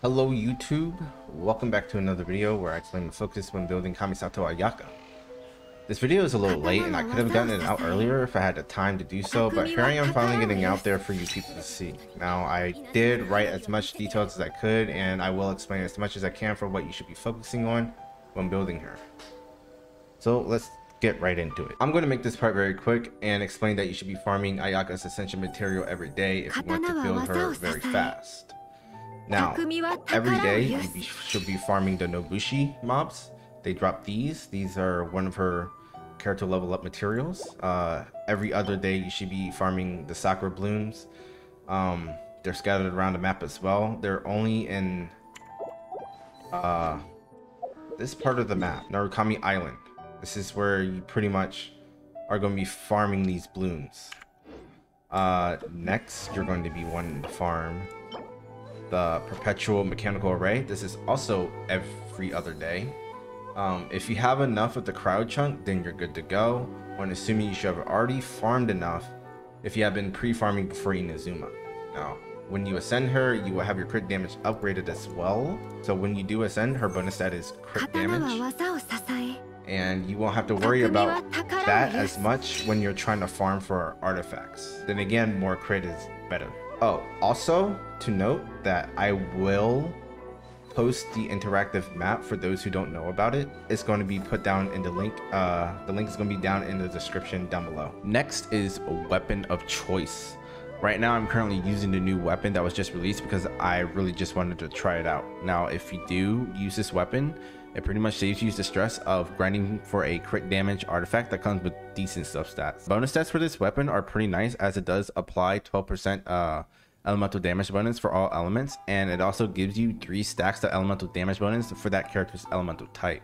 Hello YouTube, welcome back to another video where I explain the focus when building Kamisato Ayaka. This video is a little late and I could have gotten it out earlier if I had the time to do so, but here I am finally getting out there for you people to see. Now I did write as much details as I could and I will explain as much as I can for what you should be focusing on when building her. So let's get right into it. I'm going to make this part very quick and explain that you should be farming Ayaka's Ascension material every day if you want to build her very fast. Now, every day you should be farming the Nobushi mobs. They drop these. These are one of her character level up materials. Every other day you should be farming the Sakura blooms. They're scattered around the map as well. They're only in this part of the map, Narukami Island. This is where you pretty much are going to be farming these blooms. Next, you're going to be wanting to farm the perpetual mechanical array. This is also every other day. If you have enough of the crowd chunk, then you're good to go. When assuming you should have already farmed enough if you have been pre-farming before Inazuma. Now, when you ascend her, you will have your crit damage upgraded as well. So when you do ascend, her bonus stat is crit damage. And you won't have to worry about that as much when you're trying to farm for artifacts. Then again, more crit is better. Oh, also to note that I will post the interactive map for those who don't know about it. It's going to be put down in the link. The link is going to be down in the description down below. Next is a weapon of choice. Right now, I'm currently using the new weapon that was just released because I really just wanted to try it out. Now, if you do use this weapon, it pretty much saves you the stress of grinding for a crit damage artifact that comes with decent substats. Bonus stats for this weapon are pretty nice as it does apply 12% elemental damage bonus for all elements, and it also gives you 3 stacks of elemental damage bonus for that character's elemental type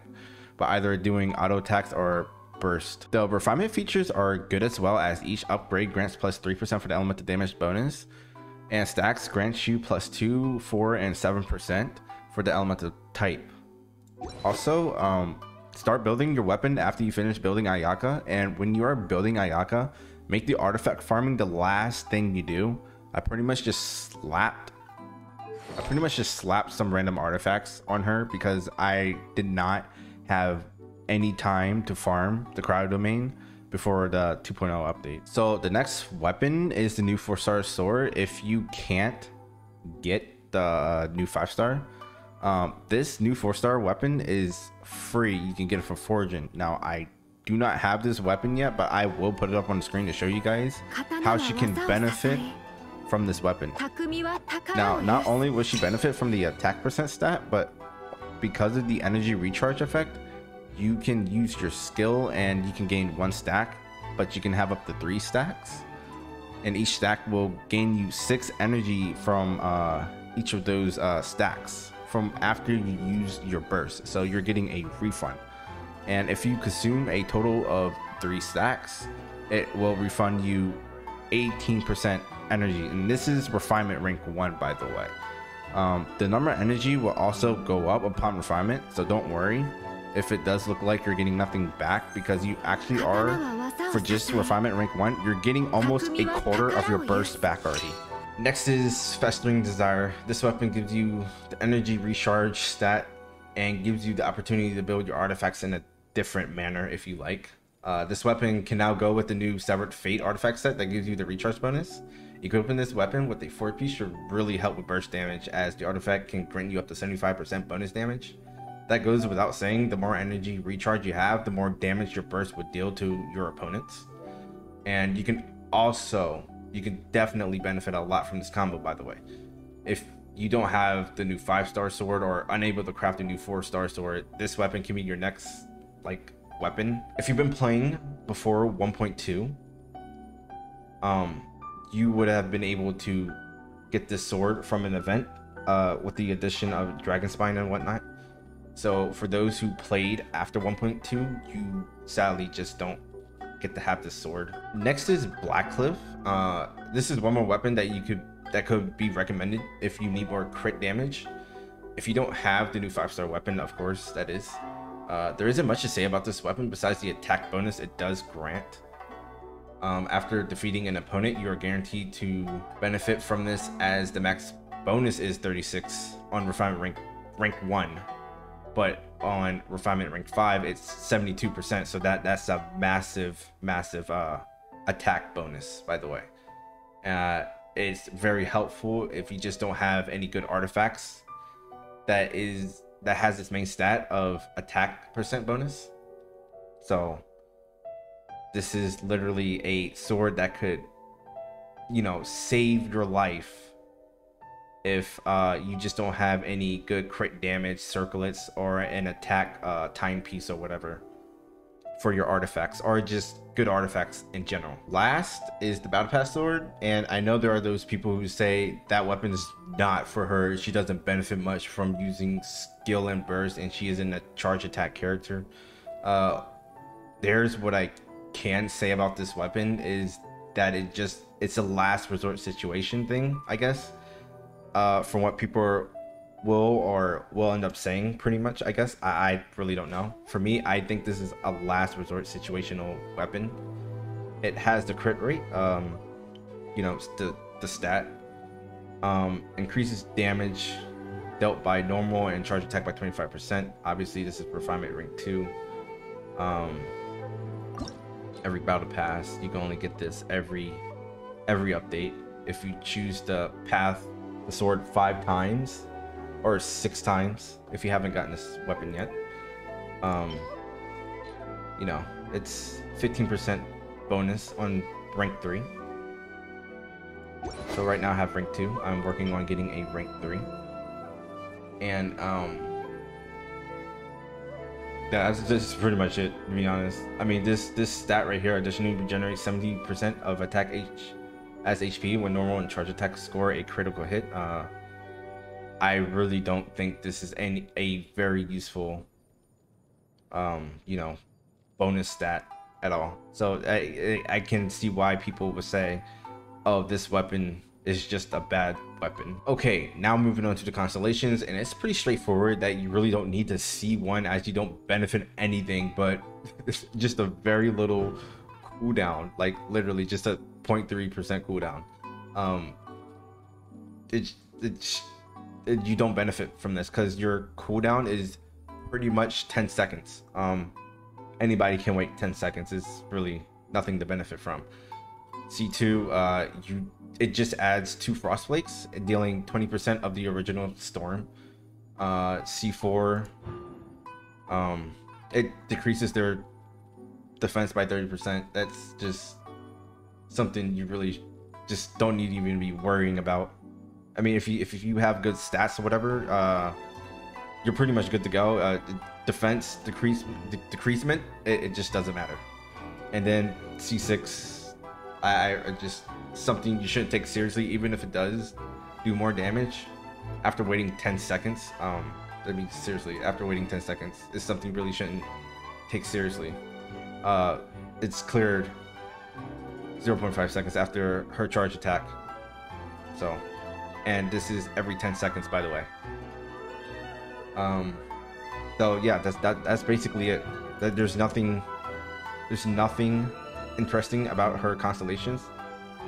by either doing auto attacks or burst. The refinement features are good as well, as each upgrade grants plus 3% for the elemental damage bonus, and stacks grants you plus 2, 4, and 7% for the elemental type. Also, start building your weapon after you finish building Ayaka, and when you are building Ayaka, make the artifact farming the last thing you do. I pretty much just slapped some random artifacts on her because I did not have any time to farm the cryo domain before the 2.0 update. So the next weapon is the new 4-star sword. If you can't get the new 5-star, this new 4-star weapon is free. You can get it from Fortune. Now, I do not have this weapon yet, but I will put it up on the screen to show you guys how she can benefit from this weapon. Now, not only will she benefit from the attack percent stat, but because of the energy recharge effect, you can use your skill and you can gain 1 stack, but you can have up to 3 stacks, and each stack will gain you 6 energy from each of those stacks from after you use your burst. So you're getting a refund, and if you consume a total of 3 stacks, it will refund you 18% energy, and this is refinement rank 1, by the way. The number of energy will also go up upon refinement, so don't worry if it does look like you're getting nothing back, because you actually are. For just refinement rank 1, you're getting almost a quarter of your burst back already. Next is Festering Desire. This weapon gives you the energy recharge stat and gives you the opportunity to build your artifacts in a different manner if you like. This weapon can now go with the new Severed Fate artifact set that gives you the recharge bonus. Equipping this weapon with a 4-piece should really help with burst damage, as the artifact can grant you up to 75% bonus damage. That goes without saying, the more energy recharge you have, the more damage your burst would deal to your opponents. And you can definitely benefit a lot from this combo, by the way. If you don't have the new 5-star sword or unable to craft a new 4-star sword, this weapon can be your next weapon. If you've been playing before 1.2, you would have been able to get this sword from an event with the addition of Dragon Spine and whatnot. So for those who played after 1.2, you sadly just don't get to have this sword. Next is Blackcliff. This is one more weapon that could be recommended if you need more crit damage. If you don't have the new 5-star weapon, of course, that is. There isn't much to say about this weapon besides the attack bonus it does grant. After defeating an opponent, you are guaranteed to benefit from this, as the max bonus is 36 on refinement rank 1, but on refinement rank 5 it's 72%. So that's a massive attack bonus, by the way. It's very helpful if you just don't have any good artifacts that has its main stat of attack percent bonus. So this is literally a sword that could, you know, save your life if you just don't have any good crit damage circlets or an attack timepiece or whatever for your artifacts, or just good artifacts in general. Last is the battle pass sword, and I know there are those people who say that weapon is not for her. She doesn't benefit much from using skill and burst, and she isn't a charge attack character. There's what I can say about this weapon is that it's a last resort situation thing, I guess. From what people will end up saying, pretty much, I guess. I really don't know. For me, I think this is a last resort situational weapon. It has the crit rate, you know, the stat, increases damage dealt by normal and charge attack by 25%. Obviously this is refinement rank 2. Every battle pass, you can only get this every update. If you choose to path the sword 5 times or 6 times, if you haven't gotten this weapon yet, you know, it's 15% bonus on rank 3. So right now I have rank 2. I'm working on getting a rank 3, and that's pretty much it, to be honest. I mean, this stat right here additionally regenerates 70% of attack as HP when normal and charge attacks score a critical hit. I really don't think this is a very useful, you know, bonus stat at all. So I can see why people would say, oh, this weapon is just a bad weapon. Okay, now moving on to the constellations, and it's pretty straightforward that you really don't need to see one, as you don't benefit anything but just a very little cooldown, like literally just a 0.3% cooldown. You don't benefit from this because your cooldown is pretty much 10 seconds. Anybody can wait 10 seconds. It's really nothing to benefit from. C2, it just adds 2 frost flakes, dealing 20% of the original storm. C4, it decreases their defense by 30%. That's just something you really just don't need to even be worrying about. I mean, if you have good stats or whatever, you're pretty much good to go. Defense decreasement, it just doesn't matter. And then C6, I just something you shouldn't take seriously, even if it does do more damage after waiting 10 seconds. I mean, seriously, after waiting 10 seconds is something you really shouldn't take seriously. It's cleared 0.5 seconds after her charge attack. So, and this is every 10 seconds, by the way. So yeah, that's basically it. There's nothing interesting about her constellations.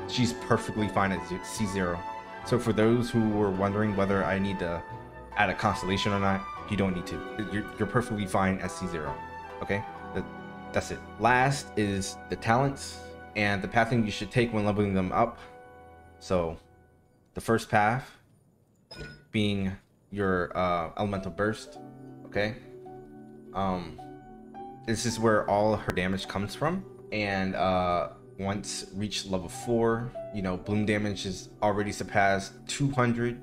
She's perfectly fine at C0. So for those who were wondering whether I need to add a constellation or not, you don't need to. You're perfectly fine at C0. Okay, that's it. Last is the talents and the pathing you should take when leveling them up. So the first path being your elemental burst. Okay, this is where all her damage comes from, and once reached level 4, you know, bloom damage is already surpassed 200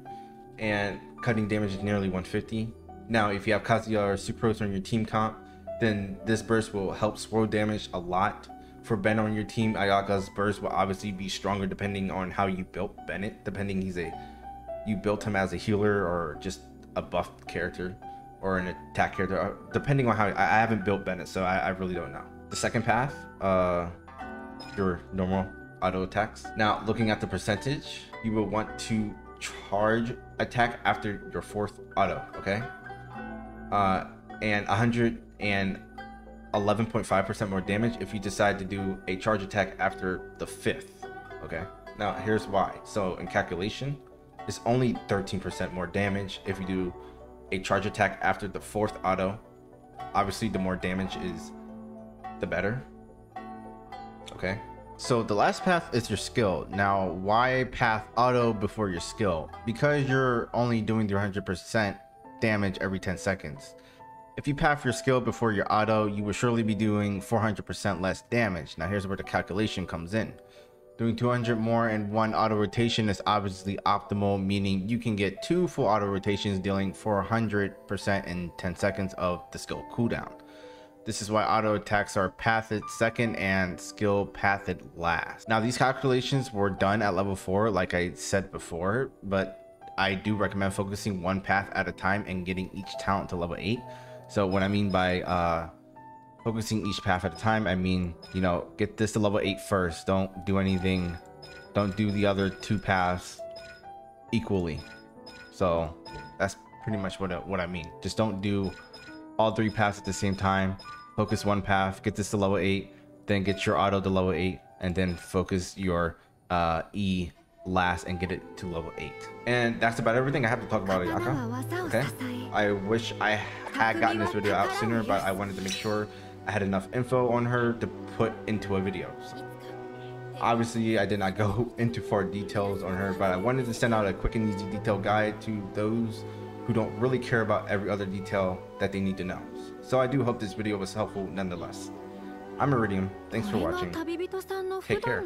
and cutting damage is nearly 150. Now if you have Kazuya or Sucrose on your team comp, then this burst will help swirl damage a lot. For Ben on your team, Ayaka's burst will obviously be stronger depending on how you built Bennett, depending you built him as a healer or just a buffed character or an attack character, depending on how. I haven't built Bennett, so I really don't know. The second path, your normal auto attacks. Now looking at the percentage, you will want to charge attack after your 4th auto, okay? And 111.5% more damage if you decide to do a charge attack after the 5th, okay? Now here's why. So in calculation, It's only 13% more damage if you do a charge attack after the 4th auto. Obviously, the more damage is, the better. Okay. So the last path is your skill. Now, why path auto before your skill? Because you're only doing 300% damage every 10 seconds. If you path your skill before your auto, you will surely be doing 400% less damage. Now here's where the calculation comes in. Doing 200 more in one auto rotation is obviously optimal, meaning you can get 2 full auto rotations dealing 400% in 10 seconds of the skill cooldown. This is why auto attacks are pathed second and skill pathed last. Now these calculations were done at level 4 like I said before, but I do recommend focusing one path at a time and getting each talent to level 8. So what I mean by focusing each path at a time, I mean, you know, get this to level 8 first. Don't do anything, don't do the other 2 paths equally. So that's pretty much what I mean. Just don't do all 3 paths at the same time. Focus one path, get this to level 8, then get your auto to level 8, and then focus your E last and get it to level 8. And that's about everything I have to talk about Ayaka. Okay, I wish I had gotten this video out sooner, but I wanted to make sure I had enough info on her to put into a video. So obviously I did not go into far details on her, but I wanted to send out a quick and easy detailed guide to those who don't really care about every other detail that they need to know. So I do hope this video was helpful nonetheless. I'm Iridium. Thanks for watching. Take care.